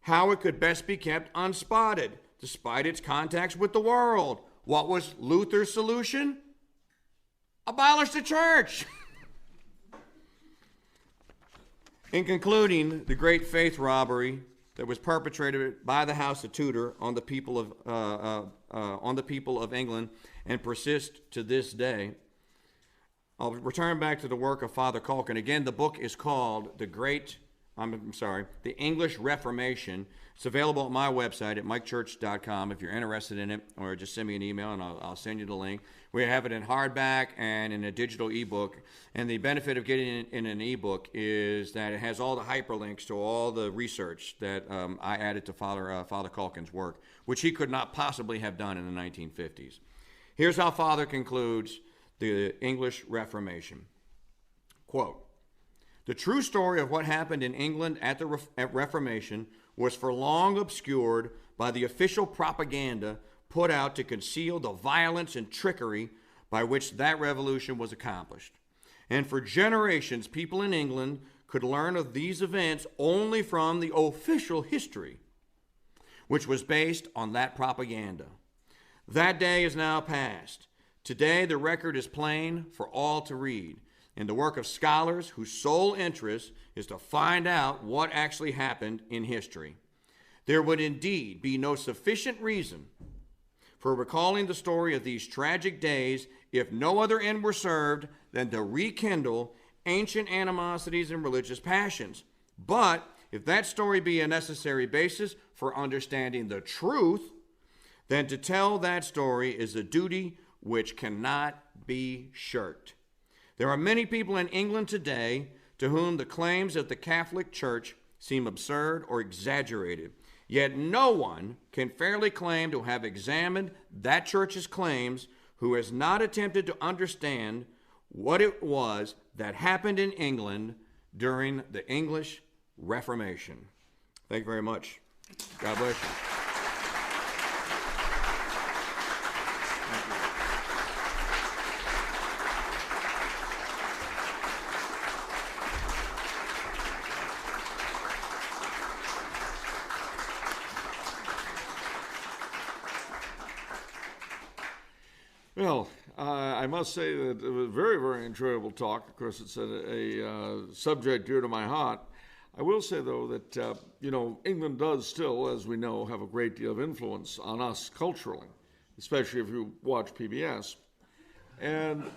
how it could best be kept unspotted, despite its contacts with the world. What was Luther's solution? Abolish the church. In concluding the great faith robbery that was perpetrated by the House of Tudor on the people of England and persists to this day, I'll return back to the work of Father Culkin. Again, the book is called The English Reformation. It's available at my website at mikechurch.com if you're interested in it, or just send me an email and I'll send you the link. We have it in hardback and in a digital ebook. And the benefit of getting it in an ebook is that it has all the hyperlinks to all the research that I added to Father Culkin's work, which he could not possibly have done in the 1950s. Here's how Father concludes the English Reformation. Quote, "The true story of what happened in England at the Reformation was for long obscured by the official propaganda put out to conceal the violence and trickery by which that revolution was accomplished. And for generations, people in England could learn of these events only from the official history, which was based on that propaganda. That day is now past. Today, the record is plain for all to read, and the work of scholars whose sole interest is to find out what actually happened in history. There would indeed be no sufficient reason for recalling the story of these tragic days if no other end were served than to rekindle ancient animosities and religious passions. But if that story be a necessary basis for understanding the truth, then to tell that story is a duty which cannot be shirked. There are many people in England today to whom the claims of the Catholic Church seem absurd or exaggerated, yet no one can fairly claim to have examined that church's claims who has not attempted to understand what it was that happened in England during the English Reformation." Thank you very much. God bless you. Well, I must say that it was a very, very enjoyable talk. Of course, it's a subject dear to my heart. I will say, though, that, England does still, as we know, have a great deal of influence on us culturally, especially if you watch PBS. And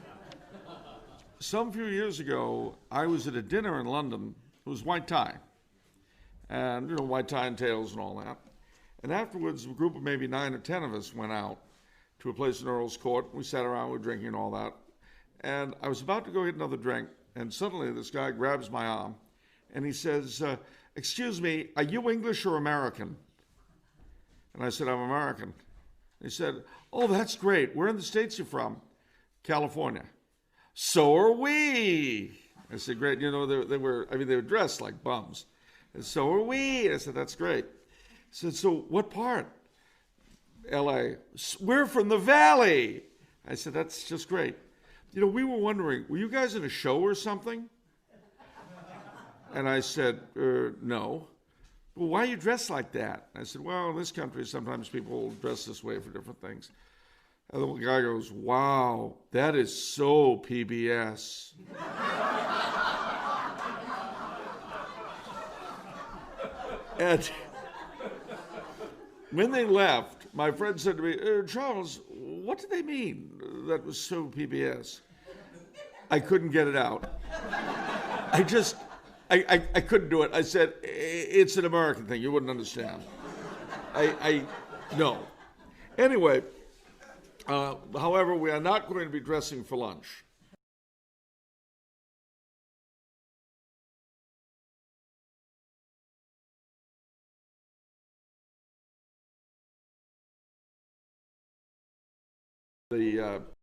some few years ago, I was at a dinner in London. It was white tie. And, white tie and tails and all that. And afterwards, a group of maybe 9 or 10 of us went out to a place in Earl's Court. We sat around, we were drinking and all that. And I was about to go get another drink, and suddenly this guy grabs my arm, and he says, "Excuse me, are you English or American?" And I said, "I'm American." He said, "Oh, that's great. Where in the States are you from?" "California." "So are we." I said, "Great." They were dressed like bums. And "So are we." I said, "That's great." He said, "So what part?" "L.A." "We're from the Valley." I said, "That's just great. We were wondering, were you guys in a show or something?" And I said, "No." "Well, why are you dressed like that?" I said, "Well, in this country, sometimes people dress this way for different things." And the guy goes, "Wow, that is so PBS." And when they left, my friend said to me, "Charles, what did they mean that was so PBS?" I couldn't get it out. I couldn't do it. I said, "It's an American thing. You wouldn't understand." No. Anyway, however, we are not going to be dressing for lunch. The